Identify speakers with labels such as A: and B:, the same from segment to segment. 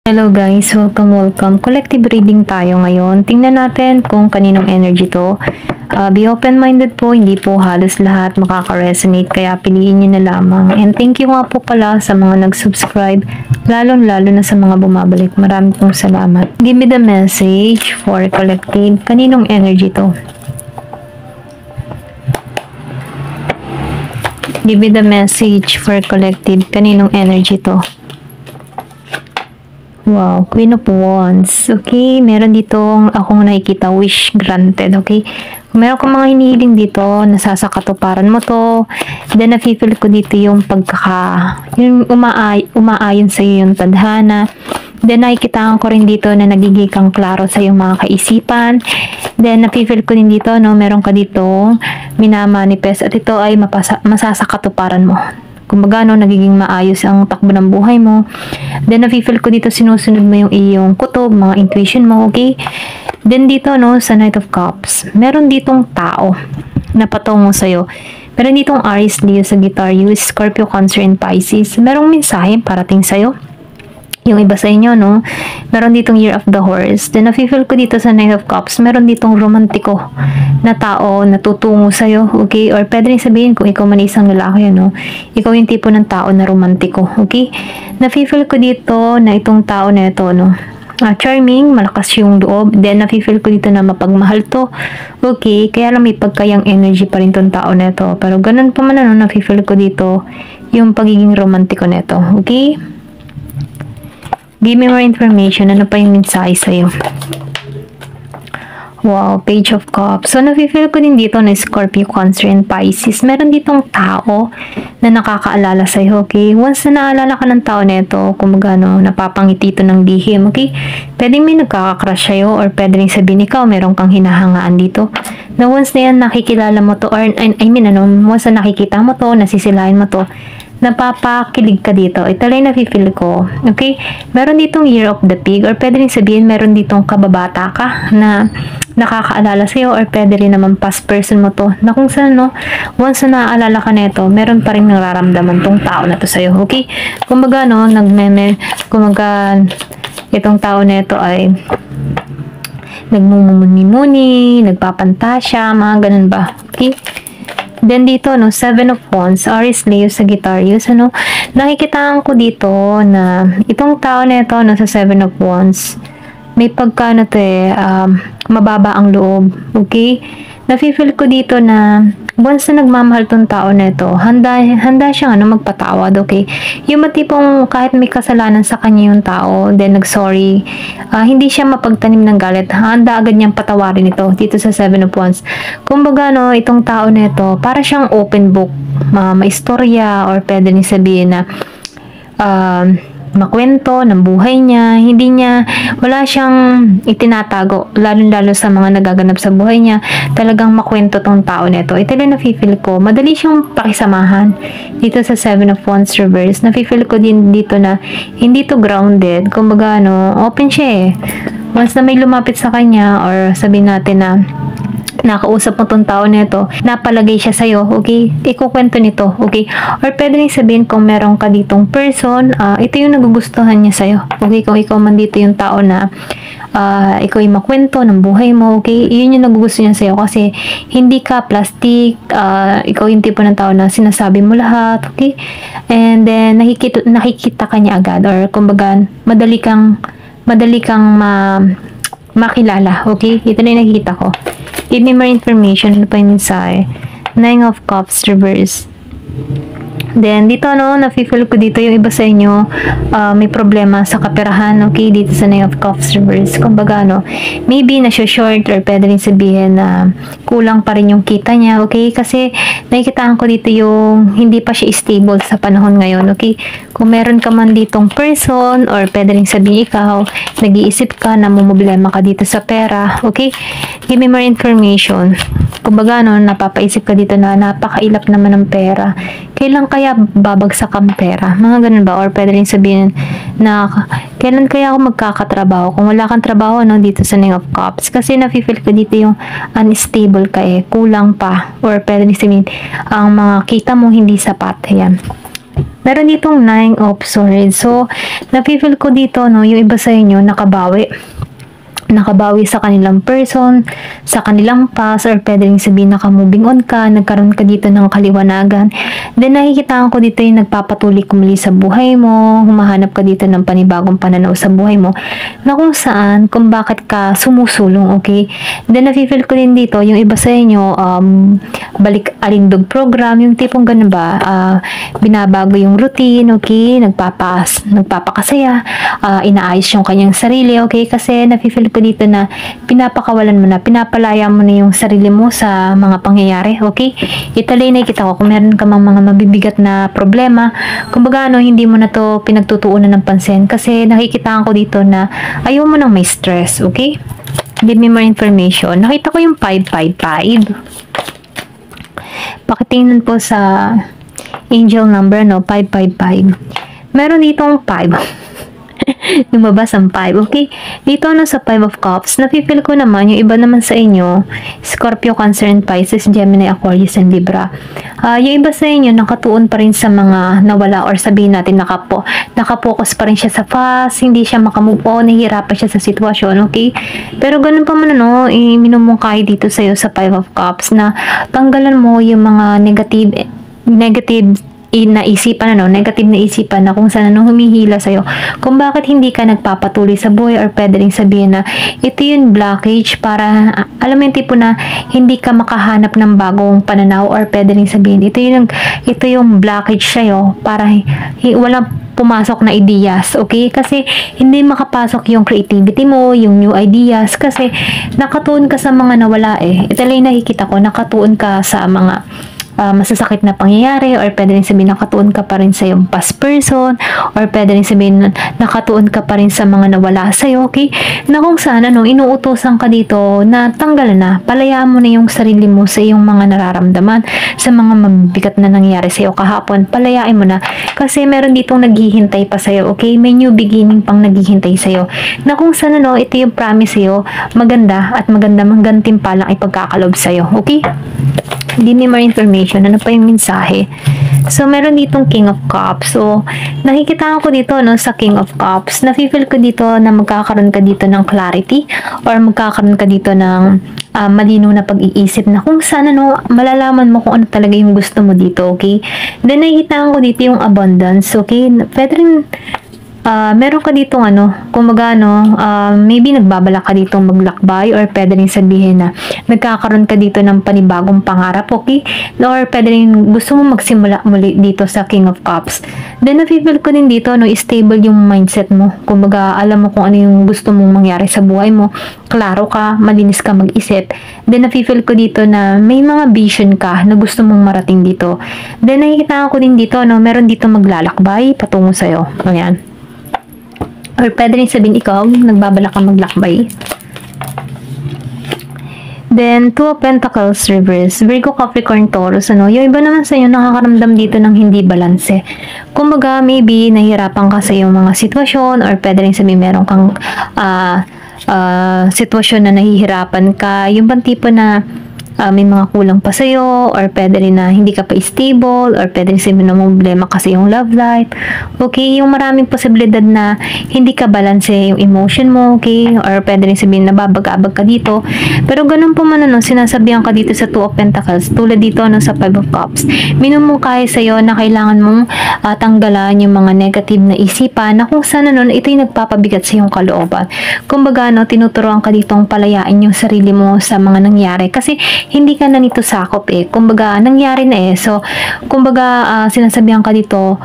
A: Hello guys, welcome. Collective reading tayo ngayon. Tingnan natin kung kaninong energy to. Be open-minded po, hindi po halos lahat makaka-resonate, kaya piliin nyo na lamang. And thank you nga po pala sa mga nag-subscribe, lalo na sa mga bumabalik. Maraming pong salamat. Give me the message for collective. Kaninong energy to? Give me the message for collective. Kaninong energy to? Wow, Queen of Wands. Okay, meron ditong akong nakikita wish granted, okay? Kung meron kang mga hinihiling dito, nasasakatuparan mo to. Then, nafe-feel ko dito yung yung umaayon sa iyo yung tadhana. Then, nakikita ko rin dito na nagiging klaro sa yung mga kaisipan. Then, nafe-feel ko din dito, no, meron ka dito minamanifest at ito ay masasakatuparan mo. Kumbaga, no, nagiging maayos ang takbo ng buhay mo. Then, nafe-feel ko dito, sinusunod mo yung iyong kutob, mga intuition mo, okay? Then, dito, no, sa Knight of Cups, meron ditong tao na patungo sa'yo. Meron ditong Aries, Leo, Sagittarius, Scorpio, Cancer, and Pisces. Merong mensahe parating sa'yo. Yung iba sa inyo, no? Meron ditong Year of the Horse. Then, nafe-feel ko dito sa Knight of Cups, meron ditong romantiko na tao na tutungo sa'yo, okay? Or pwede rin sabihin kung ikaw man isang lalaki, no? Ikaw yung tipo ng tao na romantiko, okay? Nafe-feel ko dito na itong tao na ito, no? Charming, malakas yung loob. Then, nafe-feel ko dito na mapagmahal to. Okay? Kaya lang may pagkayang energy pa rin tong tao na ito. Pero ganun pa man, no? Nafe-feel ko dito yung pagiging romantiko na ito, okay? Give me more information. Ano pa yung mensahe sa'yo? Wow, Page of Cups. So, nafe-feel ko din dito na Scorpio, Cancer, and Pisces. Meron ditong tao na nakakaalala sa'yo, okay? Once na naalala ka ng tao na ito, kumbaga, no, napapangiti ito ng lihim, okay? Pwedeng may nagkakakrush sa'yo or pwede rin sabihin ikaw, meron kang hinahangaan dito. Na once na yan, nakikilala mo to, or once na nakikita mo to, nasisilahin mo to, napapakilig ka dito. Ito lang nafe-feel ko. Okay? Meron ditong Year of the Pig or pwede rin sabihin meron ditong kababata ka na nakakaalala sa'yo or pwede rin naman past person mo to na kung saan, no, once na naaalala ka nito, meron pa rin nararamdaman tong tao na to sa'yo. Okay? Kumbaga, no, kumbaga, itong tao na ito ay nagmumuni-muni, nagpapantasya, mga ganun ba? Okay? Then dito, no, Seven of Wands, Aries, Leo, Sagittarius, ano, nakikitaan ko dito na itong tao na ito, no, sa Seven of Wands, may pagka, mababa ang loob, okay? Nafe-feel ko dito na once na nagmamahal tong tao na ito, handa siyang magpatawad, okay? Yung matipong kahit may kasalanan sa kanya yung tao, then nag-sorry, hindi siya mapagtanim ng galit, handa agad niyang patawarin ito dito sa Seven of Wands. Kumbaga, no, itong tao na ito, para siyang open book, maistorya, or pwede ni sabihin na, makwento ng buhay niya, wala siyang itinatago, lalo sa mga nagaganap sa buhay niya, talagang makwento tong tao nito. Ito lang nafe-feel ko, madali siyang pakisamahan dito sa Seven of Wands reverse. Nafe-feel ko din dito na hindi to grounded, kumbaga, no, open siya eh. Once na may lumapit sa kanya, or sabihin natin na nakausap mo tong tao nito, napalagay siya sa'yo, okay? Ikukwento nito, okay? Or pwede rin sabihin kung meron ka ditong person, ito yung nagugustuhan niya sa'yo, okay? Kung ikaw man dito yung tao na ikaw yung makwento ng buhay mo, okay? Yun yung nagugustuhan niya sa'yo kasi hindi ka plastic, ikaw yung tipo ng tao na sinasabi mo lahat, okay? And then, nakikita ka niya agad, or kumbaga, madali kang makilala, okay? Ito na yung nakikita ko. Give me more information. Ano pa yung mensahe? Nine of Cups reverse. Then, dito, no, nafe-feel ko dito yung iba sa inyo, may problema sa kaperahan, okay, dito sa Nine of Cups reverse. Kumbaga, no, maybe na-short or pwede rin sabihin na kulang pa rin yung kita niya, okay, kasi nakikitaan ko dito yung hindi pa siya stable sa panahon ngayon, okay. Kung meron ka man ditong person, or pwede rin sabihin ikaw, nag-iisip ka na mumblema ka dito sa pera, okay, give me more information. Kumbaga, no, napapaisip ka dito na napakailap naman ng pera. Kailan kaya babagsak ang pera? Mga ganun ba? Or pwede rin sabihin na kailan kaya ako magkakatrabaho? Kung wala kang trabaho, no, dito sa Nine of Cups. Kasi nafe-feel ko dito yung unstable ka eh. Kulang pa. Or pwede rin sabihin, ang mga kita mo hindi sapat. Ayan. Meron ditong 9 of swords. So, napifeel ko dito, no, yung iba sa inyo, nakabawi sa kanilang person, sa kanilang past, or pwede rin sabihin naka-moving on ka, nagkaroon ka dito ng kaliwanagan. Then, nakikita ko dito yung nagpapatuloy kumuli sa buhay mo, humahanap ka dito ng panibagong pananaw sa buhay mo, na kung saan, kung bakit ka sumusulong, okay? Then, napifeel ko din dito, yung iba sa inyo, balik alindog program, yung tipong ganun ba, binabago yung routine, okay? Nagpapakasaya, inaayos yung kanyang sarili, okay? Kasi, napifeel ko dito na pinapakawalan mo na, pinapalaya mo na yung sarili mo sa mga pangyayari, okay? Ituloy na kita ko kung meron ka mga mabibigat na problema, kumbaga hindi mo na to pinagtutuunan ng pansin kasi nakikita ko dito na ayaw mo nang may stress, okay? Give me more information. Nakita ko yung 555. Pakitingnan po sa angel number, 555. Meron ditong 5. Lumabas ang 5, okay? Dito sa 5 of Cups, napipil ko naman, yung iba naman sa inyo, Scorpio, Cancer, and Pisces, Gemini, Aquarius, and Libra. Yung iba sa inyo, nakatuon pa rin sa mga nawala or sabihin natin nakapokus pa rin siya sa past, hindi siya makamove on, nahihirapan siya sa sitwasyon, okay? Pero ganun pa man, minumungkahi dito sa'yo sa 5 of Cups na tanggalan mo yung mga negative naisipan, negative na isipan na kung saan humihila sa'yo. Kung bakit hindi ka nagpapatuloy sa buhay or pwede rin sabihin na ito yung blockage para, alam mo yung tipo na hindi ka makahanap ng bagong pananaw or pwede rin sabihin ito yung blockage sa'yo para walang pumasok na ideas, okay? Kasi hindi makapasok yung creativity mo, yung new ideas kasi nakatuon ka sa mga nawala Ito lang nakikita ko, nakatuon ka sa mga masasakit na pangyayari or pwede rin sabihin nakatuon ka pa rin sa yung past person or pwede rin sabihin nakatuon ka pa rin sa mga nawala sa'yo, okay? Na kung saan, inuutosan ka dito na tanggalan na, palayaan mo na yung sarili mo sa iyong mga nararamdaman, sa mga mabigat na nangyari sa'yo kahapon, palayain mo na kasi meron ditong naghihintay pa sa'yo, okay? May new beginning pang naghihintay sa'yo na kung saan, ito yung promise sa'yo, maganda gantimpalang ipagkakalob sa'yo, okay? Give me more information. Ano pa yung mensahe? So, meron ditong King of Cups. So, nakikita ko dito, sa King of Cups. Nafe-feel ko dito na magkakaroon ka dito ng clarity or magkakaroon ka dito ng malinaw na pag-iisip na kung saan, malalaman mo kung ano talaga yung gusto mo dito, okay? Then, nakikita ko dito yung abundance, okay? Pwede rin meron ka ditong kumbaga maybe nagbabala ka ditong maglakbay or pwede rin sabihin na nagkakaroon ka dito ng panibagong pangarap, okay? Or pwede rin gusto mo magsimula muli dito sa King of Cups. Then nafe-feel ko din dito stable yung mindset mo. Kumbaga alam mo kung ano yung gusto mong mangyari sa buhay mo. Klaro ka, malinis ka mag-isip. Then nafe-feel ko dito na may mga vision ka na gusto mong marating dito. Then nakikita ko din dito meron dito maglalakbay patungo sa'yo. Ayan. Or pwede rin sabihin ikaw, nagbabala ka maglakbay. Then, Two of Pentacles reverse, Virgo, Capricorn, Taurus, yung iba naman sa inyo nakakaramdam dito ng hindi balanse. Kumbaga, maybe, nahihirapan ka sa iyong mga sitwasyon, or pwede rin sabihin meron kang sitwasyon na nahihirapan ka, yung bang tipo na may mga kulang pa sa'yo, or pwede rin na hindi ka pa stable, or pwede rin sabihin na problema kasi yung love life, okay? Yung maraming posibilidad na hindi ka balance yung emotion mo, okay? Or pwede rin sabihin na babag-abag ka dito, pero ganun po man sinasabihan ka dito sa Two of Pentacles, tulad dito sa Five of Cups, minumungkahi sa'yo na kailangan mong tanggalan yung mga negative na isipan na kung saan ito yung nagpapabigat sa iyong kalooban. Kumbaga tinuturuan ka ditong palayain yung sarili mo sa mga nangyari kasi hindi ka na nito sakop kumbaga nangyari na so kumbaga sinasabihan ka dito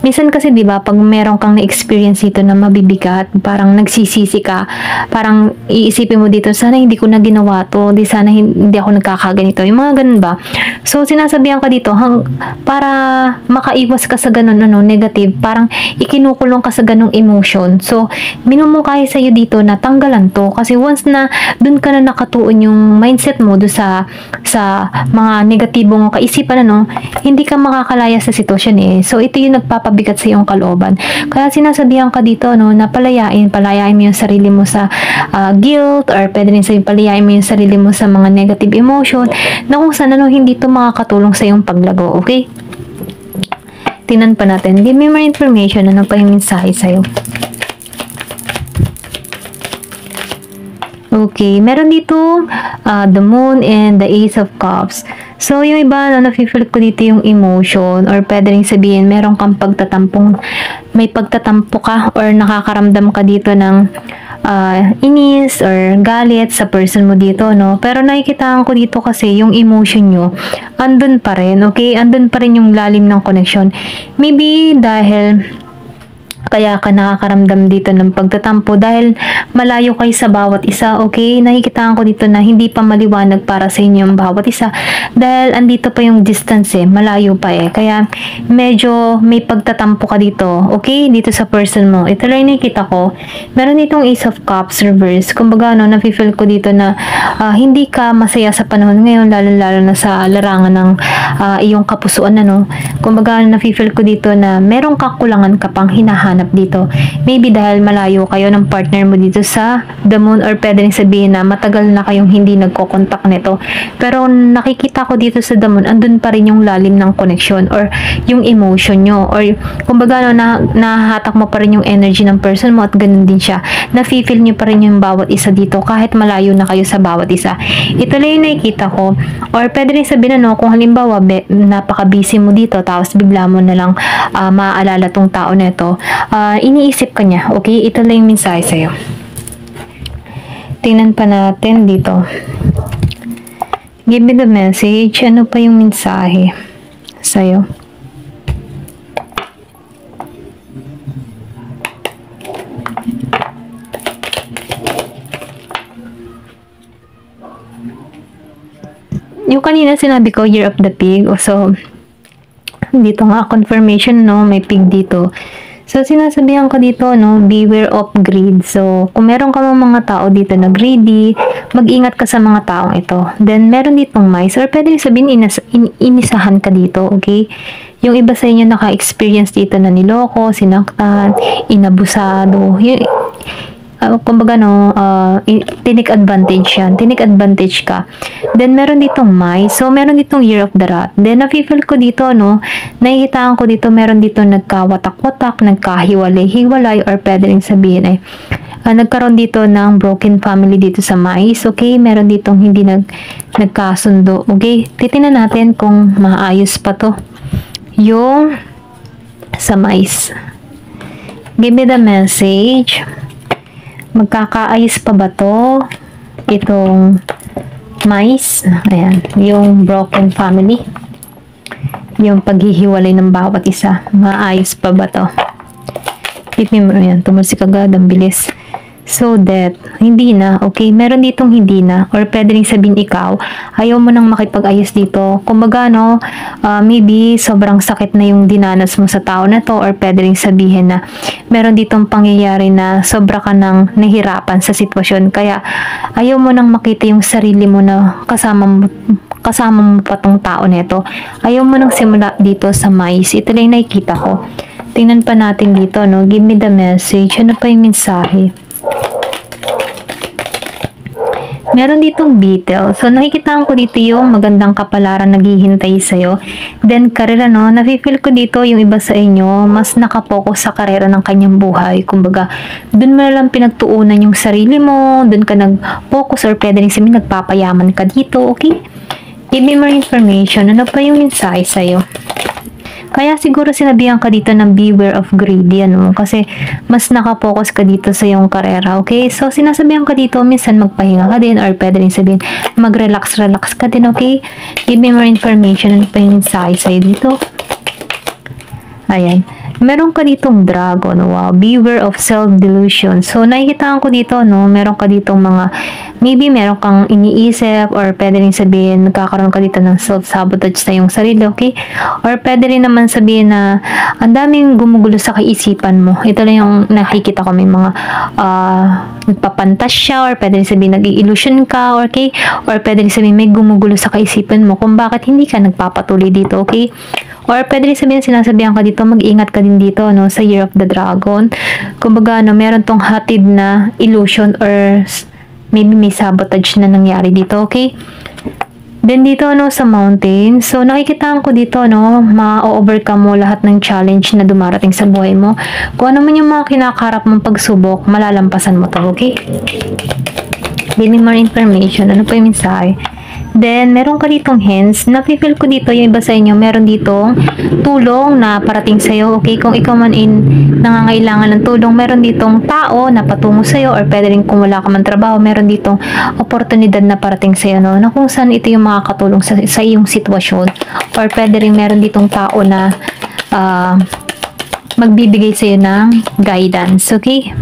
A: minsan kasi 'di ba pag meron kang na-experience dito na mabibigat, parang nagsisisi ka, parang iisipin mo dito sana hindi ko na ginawa to, sana hindi ako nagkakaganito, yung mga ganun ba. So sinasabihan ka dito para makaiwas ka sa ganun negative, parang ikinukulong ka sa ganung emotion. So minumungkahi sa iyo dito na tanggalan to kasi once na dun ka na nakatuon yung mindset mo do sa mga negatibong kaisipan hindi ka makakalaya sa sitwasyon So ito yung nagpapabigat sa iyong kalooban. Kaya sinasabihan ka dito na palayain mo yung sarili mo sa guilt, or pwede rin sabihin palayain mo yung sarili mo sa mga negative emotion na kung saan hindi ito makakatulong sa iyong paglago, okay? Tingnan pa natin. Give me more information. Ano pa yung mensahe sa'yo? Okay, meron dito the Moon and the Ace of Cups. So, yung iba, na-feel ko dito yung emotion or pwede rin sabihin, meron kang may pagtatampo ka or nakakaramdam ka dito ng inis or galit sa person mo dito, no? Pero nakikita ko dito kasi yung emotion nyo, andun pa rin, okay? Andun pa rin yung lalim ng connection. Maybe dahil kaya ka nakakaramdam dito ng pagtatampo dahil malayo kayo sa bawat isa, okay? Nakikita ko dito na hindi pa maliwanag para sa inyo ang bawat isa dahil andito pa yung distance malayo pa kaya medyo may pagtatampo ka dito, okay? Dito sa person mo. Ito lang nakikita ko. Meron ditong Ace of Cups reverse. Kumbaga, nafe-feel ko dito na hindi ka masaya sa panahon ngayon, lalo na sa larangan ng iyong kapusuan, Kumbaga, nafe-feel ko dito na merong kakulangan ka pang hinahanap dito. Maybe dahil malayo kayo ng partner mo dito sa the Moon or pwede rin sabihin na matagal na kayong hindi nagko-contact nito. Pero nakikita ko dito sa the Moon, andun pa rin yung lalim ng connection or yung emotion nyo or kumbaga nahahatak mo pa rin yung energy ng person mo at ganun din siya. Nafe-feel nyo pa rin yung bawat isa dito kahit malayo na kayo sa bawat isa. Ito lang yung nakikita ko or pwede rin sabihin kung halimbawa napaka-busy mo dito tapos bigla mo na lang maaalala tong tao na ito. Iniisip ka niya, okay? Ito lang yung mensahe sa'yo. Tingnan pa natin dito. Give me the message. Ano pa yung mensahe sa'yo? Yung kanina sinabi ko, Year of the Pig. So, dito nga, confirmation, may pig dito. So, sinasabihan ko dito, beware of greed. So, kung meron ka mga tao dito na greedy, mag-ingat ka sa mga taong ito. Then, meron ditong mice, or pwede sabihin, inisahan ka dito, okay? Yung iba sa inyo naka-experience dito na niloko, sinaktan, inabusado, kumbaga tinik advantage yan. Tinik advantage ka. Then, meron ditong mice. So, meron ditong Year of the Rat. Then, nafe-feel ko dito, nakikitaan ko dito, meron dito nagkawatak-watak, nagkahiwalay-hiwalay, or pwede rin sabihin nagkaroon dito ng broken family dito sa mice. Okay? Meron ditong hindi nagkasundo. Okay? Titingnan natin kung maayos pa to. Yung sa mice. Give me the message. Magkakaayos pa ba to? Itong mice. Ayan. Yung broken family. Yung paghihiwalay ng bawat isa. Maayos pa ba to? Give me more. Ayan. Tumusik agad. Ang bilis. So that, hindi na. Okay? Meron ditong hindi na. Or pwede rin sabihin ikaw, ayaw mo nang makipag-ayos dito. Kumbaga, maybe sobrang sakit na yung dinanas mo sa tao na to. Or pwede rin sabihin na meron ditong pangyayari na sobra ka nang nahirapan sa sitwasyon. Kaya, ayaw mo nang makita yung sarili mo na kasama mo pa tong tao na ito. Ayaw mo nang simula dito sa mice. Ito lang nakikita ko. Tingnan pa natin dito, Give me the message. Ano pa yung mensahe? Meron ditong beetle. So, nakikita ko dito yung magandang kapalaran naghihintay sa'yo. Then, karera, nafe-feel ko dito yung iba sa inyo, mas nakapokus sa karera ng kanyang buhay. Kumbaga, dun mo lang pinagtuunan yung sarili mo, dun ka nag-focus or pwede rin sabihin, nagpapayaman ka dito, okay? Give me more information. Ano pa yung mensahe sa'yo? Kaya siguro sinabihan ka dito ng beware of greedy, kasi mas nakapokus ka dito sa iyong karera, okay? So, sinasabihan ka dito, minsan magpahinga ka din, or pwede rin sabihin, mag-relax ka din, okay? Give me more information. Ano pa yung mensahe sa'yo dito? Ayan. Meron ka ditong dragon. Wow. Beware of self-delusion. So, nakikita ko dito, meron ka ditong maybe meron kang iniisip or pwede rin sabihin, nagkakaroon ka dito ng self-sabotage sa iyong sarili, okay? Or pwede rin naman sabihin na ang daming gumugulo sa kaisipan mo. Ito lang yung nakikita ko, may mga nagpapantasya or pwede rin sabihin nag-i-illusion ka, okay? Or pwede rin sabihin may gumugulo sa kaisipan mo kung bakit hindi ka nagpapatuloy dito, okay? Or pwede rin sabihin, sinasabihan ka dito, mag-ingat ka din dito, sa Year of the Dragon. Kumbaga, meron tong hatid na illusion or maybe may sabotage na nangyari dito, okay? Then dito ano sa mountain, so nakikitaan ko dito no, ma-overcome mo lahat ng challenge na dumarating sa buhay mo. Kung ano man yung mga kinakaharap mong pagsubok, malalampasan mo to, okay? Give me more information. Ano pa yung mensahe? Then, meron ka ditong hints. Nafe-feel ko dito, yung iba sa inyo, meron ditong tulong na parating sa'yo. Okay, kung ikaw man nangangailangan ng tulong, meron ditong tao na patungo sa'yo, or pwede rin kung wala ka man trabaho, meron ditong oportunidad na parating sa'yo, no? Na kung saan ito yung makakatulong sa iyong sitwasyon. Or pwede rin meron ditong tao na magbibigay sa'yo ng guidance. Okay?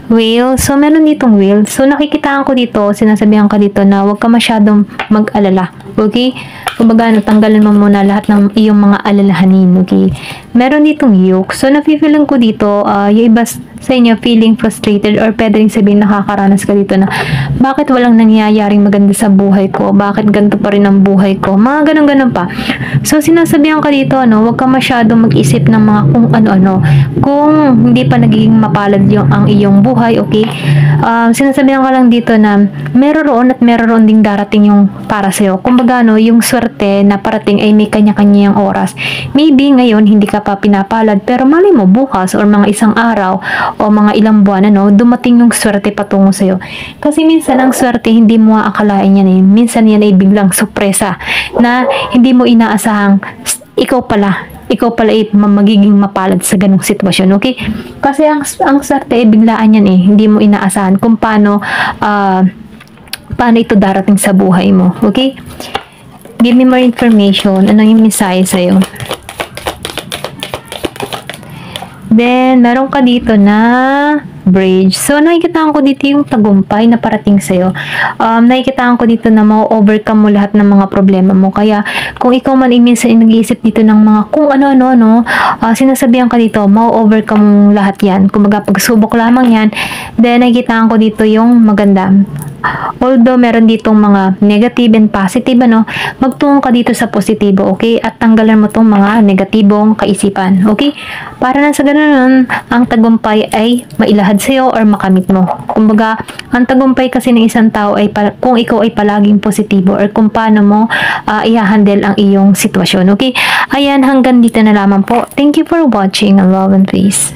A: Whale. So, meron ditong whale. So, nakikitaan ko dito, sinasabihan ka dito na huwag ka masyadong mag-alala. Okay? Kumbaga, tanggalan mo muna lahat ng iyong mga alalahanin. Okay? Meron ditong yoke. So, nafe-feeling ko dito, yung iba sa inyo feeling frustrated or pwede rin sabihin nakakaranas ka dito na bakit walang nangyayaring maganda sa buhay ko? Bakit ganito pa rin ang buhay ko? Mga ganun-ganun pa. So, sinasabihan ka dito, huwag ka masyadong mag-isip ng mga kung ano-ano. Kung hindi pa nagiging mapalad ang iyong buhay, okay? Sinasabihan ka lang dito na meron at meron ding darating yung para sa'yo. Kumbaga, yung swerte na parating ay may kanya-kanyang oras. Maybe ngayon hindi ka pa pinapalad, pero malay mo bukas or mga isang araw o mga ilang buwan, dumating yung swerte patungo sa'yo. Kasi minsan ang swerte hindi mo aakalain yan eh. Minsan yan ay biglang sorpresa na hindi mo inaasahang ikaw pala ay magiging mapalad sa ganung sitwasyon, okay? Kasi ang swerte ay biglaan yan eh. Hindi mo inaasahan kung paano ito darating sa buhay mo, okay? Give me more information. Ano yung mensahe sa'yo? Then, meron ka dito na bridge. So, nakikitaan ko dito yung tagumpay na parating sa'yo. Nakikitaan ko dito na ma-overcome mo lahat ng mga problema mo. Kaya, kung ikaw man minsan nag-iisip dito ng mga kung ano-ano, sinasabihan ka dito, ma-overcome mo lahat yan. Kumbaga, pagsubok lamang yan. Then, nakikitaan ko dito yung maganda. Although, meron ditong mga negative and positive, magtungo ka dito sa positibo, okay? At tanggalan mo tong mga negatibong kaisipan, okay? Para na sa ganun, ang tagumpay ay mailahad sa'yo or makamit mo. Kumbaga, ang tagumpay kasi ng isang tao ay kung ikaw ay palaging positibo or kung paano mo i-handle ang iyong sitwasyon, okay? Ayan, hanggang dito na lamang po. Thank you for watching. Love and peace.